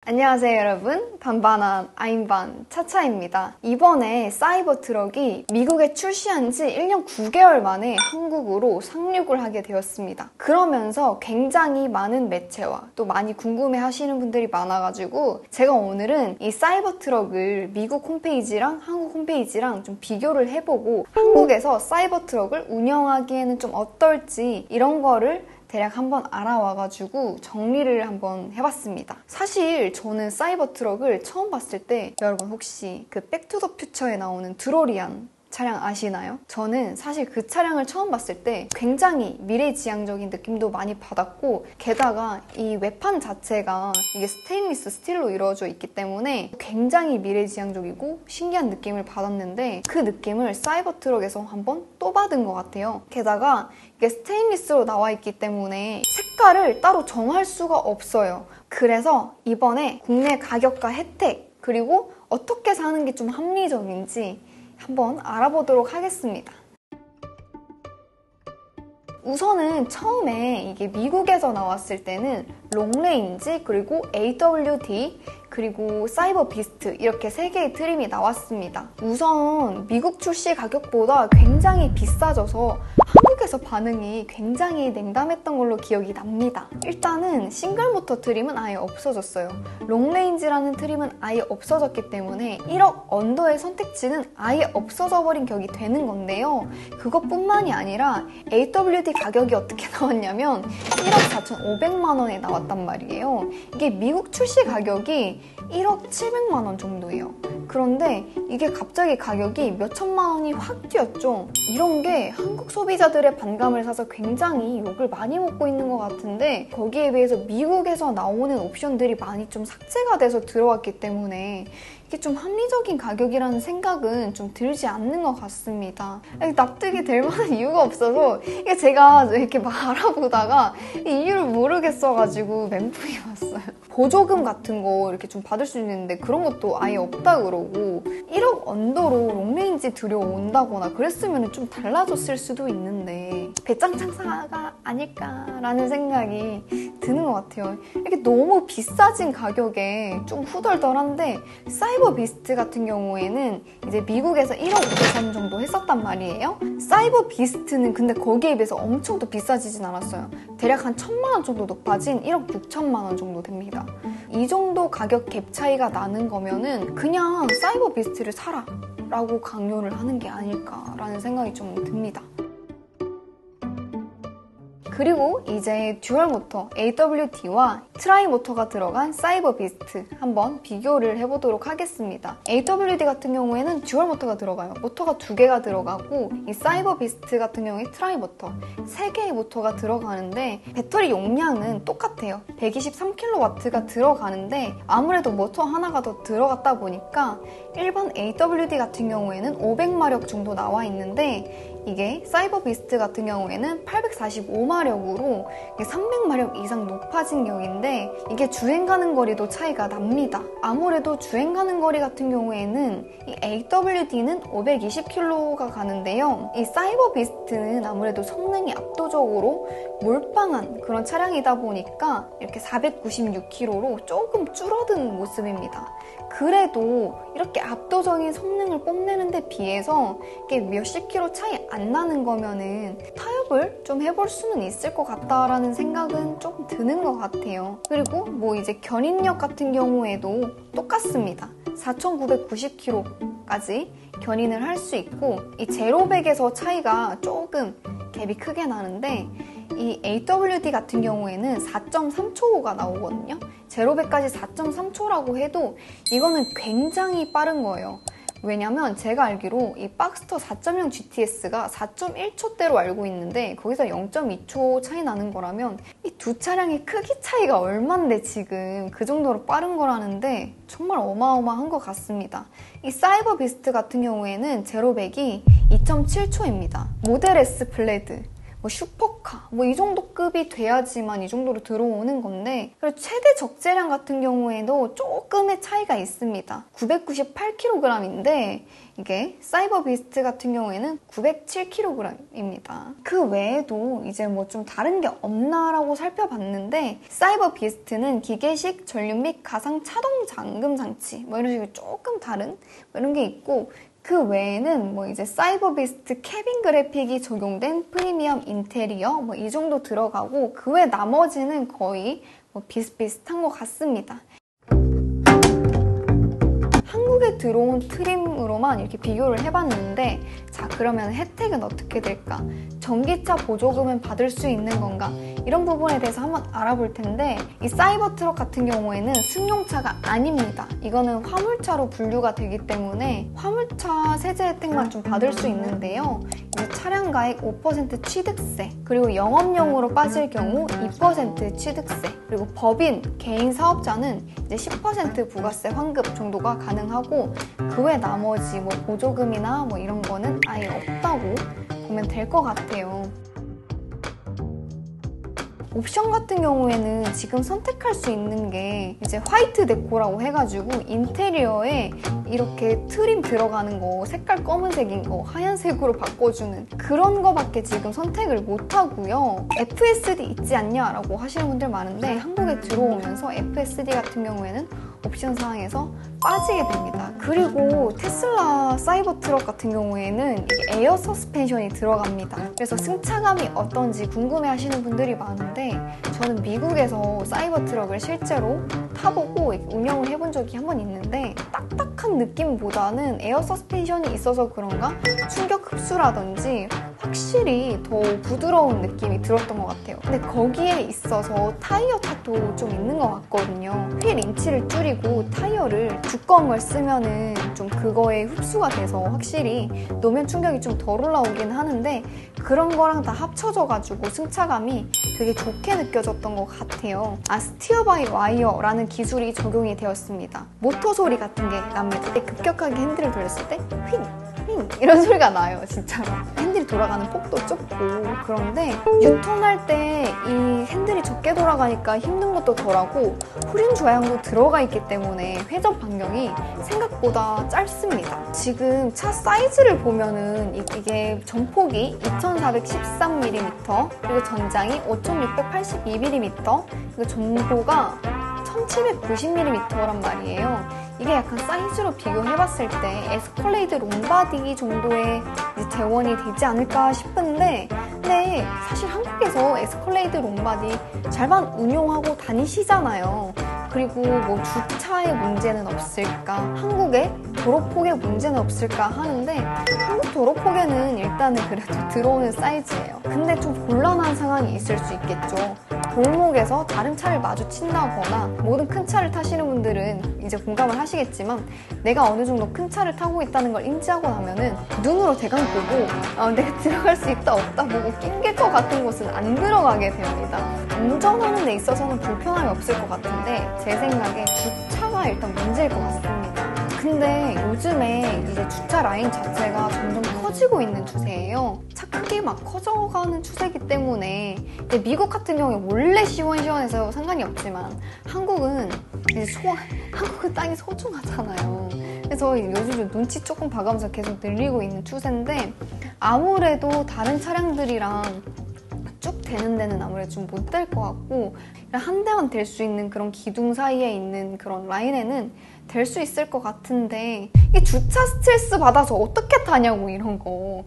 안녕하세요 여러분, 반반한 아임반 차차입니다. 이번에 사이버 트럭이 미국에 출시한 지 1년 9개월 만에 한국으로 상륙을 하게 되었습니다. 그러면서 굉장히 많은 매체와 또 많이 궁금해 하시는 분들이 많아가지고 제가 오늘은 이 사이버 트럭을 미국 홈페이지랑 한국 홈페이지랑 좀 비교를 해보고 한국에서 사이버 트럭을 운영하기에는 좀 어떨지 이런 거를 대략 한번 알아와가지고 정리를 한번 해봤습니다. 사실 저는 사이버 트럭을 처음 봤을 때 여러분 혹시 그 백투더퓨처에 나오는 드로리안 차량 아시나요? 저는 사실 그 차량을 처음 봤을 때 굉장히 미래지향적인 느낌도 많이 받았고 게다가 이 외판 자체가 이게 스테인리스 스틸로 이루어져 있기 때문에 굉장히 미래지향적이고 신기한 느낌을 받았는데 그 느낌을 사이버 트럭에서 한번 또 받은 것 같아요. 게다가 이게 스테인리스로 나와 있기 때문에 색깔을 따로 정할 수가 없어요. 그래서 이번에 국내 가격과 혜택 그리고 어떻게 사는 게 좀 합리적인지 한번 알아보도록 하겠습니다. 우선은 처음에 이게 미국에서 나왔을 때는 롱레인지 그리고 AWD 그리고 사이버 비스트 이렇게 3개의 트림이 나왔습니다. 우선 미국 출시 가격보다 굉장히 비싸져서 한국에서 반응이 굉장히 냉담했던 걸로 기억이 납니다. 일단은 싱글 모터 트림은 아예 없어졌어요. 롱레인지라는 트림은 아예 없어졌기 때문에 1억 언더의 선택지는 아예 없어져 버린 격이 되는 건데요. 그것뿐만이 아니라 AWD 가격이 어떻게 나왔냐면 1억 4,500만 원에 나왔단 말이에요. 이게 미국 출시 가격이 1억 700만 원 정도예요. 그런데 이게 갑자기 가격이 몇 천만 원이 확 뛰었죠. 이런 게 한국 소비자들의 반감을 사서 굉장히 욕을 많이 먹고 있는 것 같은데 거기에 비해서 미국에서 나오는 옵션들이 많이 좀 삭제가 돼서 들어왔기 때문에 이게 좀 합리적인 가격이라는 생각은 좀 들지 않는 것 같습니다. 납득이 될 만한 이유가 없어서 이게 제가 이렇게 막 알아보다가 이유를 모르겠어가지고 멘붕이 왔어요. 보조금 같은 거 이렇게 좀 받을 수 있는데 그런 것도 아예 없다 그러고 1억 언더로 롱레인지 들여온다거나 그랬으면 좀 달라졌을 수도 있는데 배짱 창사가 아닐까라는 생각이 드는 것 같아요. 이렇게 너무 비싸진 가격에 좀 후덜덜한데 사이버 비스트 같은 경우에는 이제 미국에서 1억 5천 정도 했었단 말이에요. 사이버 비스트는 근데 거기에 비해서 엄청 또 비싸지진 않았어요. 대략 한 1,000만 원 정도 높아진 1억 6천만 원 정도 됩니다. 이 정도 가격 갭 차이가 나는 거면은 그냥 사이버 비스트를 사라 라고 강요를 하는 게 아닐까라는 생각이 좀 듭니다. 그리고 이제 듀얼 모터 AWD와 트라이 모터가 들어간 사이버 비스트 한번 비교를 해보도록 하겠습니다. AWD 같은 경우에는 듀얼 모터가 들어가요. 모터가 2개가 들어가고 이 사이버 비스트 같은 경우에 트라이 모터 3개의 모터가 들어가는데 배터리 용량은 똑같아요. 123kW가 들어가는데 아무래도 모터 하나가 더 들어갔다 보니까 일반 AWD 같은 경우에는 500마력 정도 나와 있는데 이게 사이버 비스트 같은 경우에는 845마력으로 300마력 이상 높아진 격인데 이게 주행 가는 거리도 차이가 납니다. 아무래도 주행 가는 거리 같은 경우에는 이 AWD는 520km가 가는데요. 이 사이버 비스트는 아무래도 성능이 압도적으로 몰빵한 그런 차량이다 보니까 이렇게 496km로 조금 줄어든 모습입니다. 그래도 이렇게 압도적인 성능을 뽐내는 데 비해서 이게 몇십 킬로 차이 안 나는 거면은 타협을 좀 해볼 수는 있을 것 같다라는 생각은 조금 드는 것 같아요. 그리고 뭐 이제 견인력 같은 경우에도 똑같습니다. 4,990km까지 견인을 할 수 있고 이 제로백에서 차이가 조금 갭이 크게 나는데 이 AWD 같은 경우에는 4.3초가 나오거든요. 제로백까지 4.3초라고 해도 이거는 굉장히 빠른 거예요. 왜냐면 제가 알기로 이 박스터 4.0 GTS가 4.1초대로 알고 있는데 거기서 0.2초 차이 나는 거라면 이 두 차량의 크기 차이가 얼만데 지금 그 정도로 빠른 거라는데 정말 어마어마한 것 같습니다. 이 사이버 비스트 같은 경우에는 제로백이 2.7초입니다. 모델 S 플레드 뭐 슈퍼카 뭐 이 정도 급이 돼야지만 이 정도로 들어오는 건데, 그리고 최대 적재량 같은 경우에도 조금의 차이가 있습니다. 998kg인데 이게 사이버 비스트 같은 경우에는 907kg입니다. 그 외에도 이제 뭐 좀 다른 게 없나라고 살펴봤는데, 사이버 비스트는 기계식 전륜 및 가상 차동 잠금 장치 뭐 이런 식으로 조금 다른 뭐 이런 게 있고, 그 외에는 뭐 이제 사이버 비스트 캐빈 그래픽이 적용된 프리미엄 인테리어 뭐 이 정도 들어가고, 그 외 나머지는 거의 뭐 비슷비슷한 것 같습니다. 한국에 들어온 트림으로만 이렇게 비교를 해봤는데, 자 그러면 혜택은 어떻게 될까? 전기차 보조금은 받을 수 있는 건가? 이런 부분에 대해서 한번 알아볼 텐데, 이 사이버 트럭 같은 경우에는 승용차가 아닙니다. 이거는 화물차로 분류가 되기 때문에 화물차 세제 혜택만 좀 받을 수 있는데요. 이제 차량 가액 5% 취득세, 그리고 영업용으로 빠질 경우 2% 취득세, 그리고 법인, 개인 사업자는 이제 10% 부가세 환급 정도가 가능하고, 그 외 나머지 뭐 보조금이나 뭐 이런 거는 아예 없다고 보면 될 것 같아요. 옵션 같은 경우에는 지금 선택할 수 있는 게 이제 화이트 데코라고 해가지고 인테리어에 이렇게 트림 들어가는 거, 색깔 검은색인 거 하얀색으로 바꿔주는 그런 거밖에 지금 선택을 못 하고요. FSD 있지 않냐 라고 하시는 분들 많은데, 한국에 들어오면서 FSD 같은 경우에는 옵션 사항에서 빠지게 됩니다. 그리고 테슬라 사이버 트럭 같은 경우에는 이게 에어 서스펜션이 들어갑니다. 그래서 승차감이 어떤지 궁금해 하시는 분들이 많은데, 저는 미국에서 사이버 트럭을 실제로 타보고 운영을 해본 적이 한 번 있는데, 딱딱한 느낌보다는 에어 서스펜션이 있어서 그런가 충격 흡수라든지 확실히 더 부드러운 느낌이 들었던 것 같아요. 근데 거기에 있어서 타이어 탓도 좀 있는 것 같거든요. 휠 인치를 줄이고 타이어를 두꺼운 걸 쓰면은 좀 그거에 흡수가 돼서 확실히 노면 충격이 좀 덜 올라오긴 하는데, 그런 거랑 다 합쳐져가지고 승차감이 되게 좋게 느껴졌던 것 같아요. 스티어 바이 와이어라는 기술이 적용이 되었습니다. 모터 소리 같은 게 납니다. 급격하게 핸들을 돌렸을 때 휙! 이런 소리가 나요, 진짜로. 핸들이 돌아가는 폭도 좁고. 그런데 유턴할 때 이 핸들이 적게 돌아가니까 힘든 것도 덜하고, 후륜 조향도 들어가 있기 때문에 회전 반경이 생각보다 짧습니다. 지금 차 사이즈를 보면은 이게 전폭이 2413mm, 그리고 전장이 5682mm, 그리고 전고가 1790mm란 말이에요. 이게 약간 사이즈로 비교해봤을 때 에스컬레이드 롱바디 정도의 재원이 되지 않을까 싶은데, 근데 사실 한국에서 에스컬레이드 롱바디 잘만 운용하고 다니시잖아요. 그리고 뭐 주차에 문제는 없을까, 한국에 도로폭에 문제는 없을까 하는데, 한국 도로폭에는 일단은 그래도 들어오는 사이즈예요. 근데 좀 곤란한 상황이 있을 수 있겠죠. 골목에서 다른 차를 마주친다거나, 모든 큰 차를 타시는 분들은 이제 공감을 하시겠지만, 내가 어느 정도 큰 차를 타고 있다는 걸 인지하고 나면은 눈으로 대강 보고 내가 들어갈 수 있다 없다 보고 낑길 것 같은 곳은 안 들어가게 됩니다. 운전하는 데 있어서는 불편함이 없을 것 같은데, 제 생각에 주차가 일단 문제일 것 같습니다. 근데 요즘에 이제 주차 라인 자체가 점점 커지고 있는 추세예요. 차 크기 막 커져가는 추세이기 때문에, 미국 같은 경우에 원래 시원시원해서 상관이 없지만, 한국은 한국은 땅이 소중하잖아요. 그래서 요즘 눈치 조금 봐가면서 계속 늘리고 있는 추세인데, 아무래도 다른 차량들이랑 쭉 되는 데는 아무래도 좀 못 될 것 같고, 한 대만 될 수 있는 그런 기둥 사이에 있는 그런 라인에는 될 수 있을 것 같은데, 이게 주차 스트레스 받아서 어떻게 타냐고, 이런 거.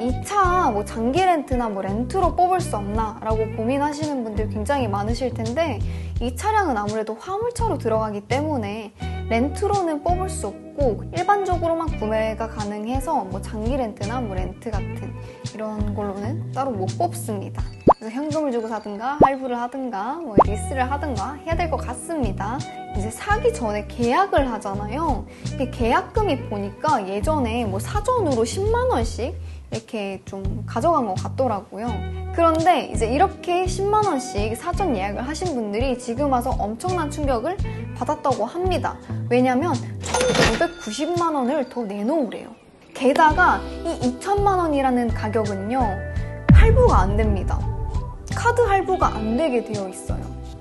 이 차 뭐 장기 렌트나 뭐 렌트로 뽑을 수 없나 라고 고민하시는 분들 굉장히 많으실 텐데, 이 차량은 아무래도 화물차로 들어가기 때문에 렌트로는 뽑을 수 없고, 일반적으로만 구매가 가능해서 뭐 장기 렌트나 뭐 렌트 같은 이런 걸로는 따로 못 뽑습니다. 그래서 현금을 주고 사든가 할부를 하든가 뭐 리스를 하든가 해야 될 것 같습니다. 이제 사기 전에 계약을 하잖아요. 계약금이 보니까 예전에 뭐 사전으로 10만 원씩 이렇게 좀 가져간 것 같더라고요. 그런데 이제 이렇게 10만 원씩 사전 예약을 하신 분들이 지금 와서 엄청난 충격을 받았다고 합니다. 왜냐면 1,990만 원을 더 내놓으래요. 게다가 이 2천만 원이라는 가격은요, 할부가 안 됩니다. 카드 할부가 안 되게 되어 있어요.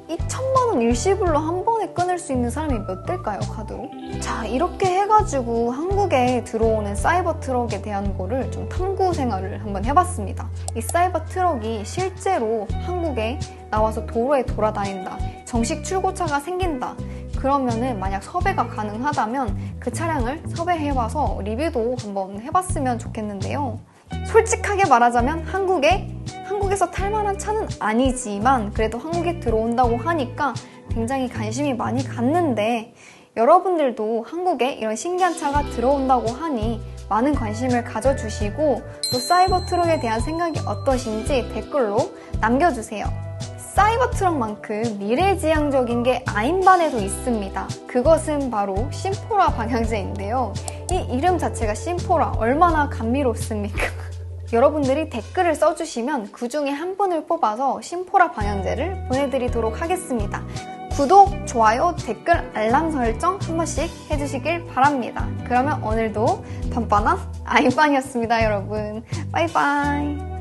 2천만 원 일시불로 한 번에 끊을 수 있는 사람이 몇 대일까요, 카드로? 자, 이렇게 해가지고 한국에 들어오는 사이버 트럭에 대한 거를 좀 탐구 생활을 한번 해봤습니다. 이 사이버 트럭이 실제로 한국에 나와서 도로에 돌아다닌다, 정식 출고차가 생긴다, 그러면은 만약 섭외가 가능하다면 그 차량을 섭외해와서 리뷰도 한번 해봤으면 좋겠는데요. 솔직하게 말하자면 한국에서 탈 만한 차는 아니지만 그래도 한국에 들어온다고 하니까 굉장히 관심이 많이 갔는데, 여러분들도 한국에 이런 신기한 차가 들어온다고 하니 많은 관심을 가져주시고 또 사이버 트럭에 대한 생각이 어떠신지 댓글로 남겨주세요. 사이버 트럭만큼 미래지향적인 게 아인반에도 있습니다. 그것은 바로 심포라 방향제인데요. 이 이름 자체가 심포라, 얼마나 감미롭습니까? 여러분들이 댓글을 써주시면 그 중에 한 분을 뽑아서 심포라 방향제를 보내드리도록 하겠습니다. 구독, 좋아요, 댓글, 알람 설정 한 번씩 해주시길 바랍니다. 그러면 오늘도 뻔뻔한 아인반이었습니다, 여러분. 바이바이.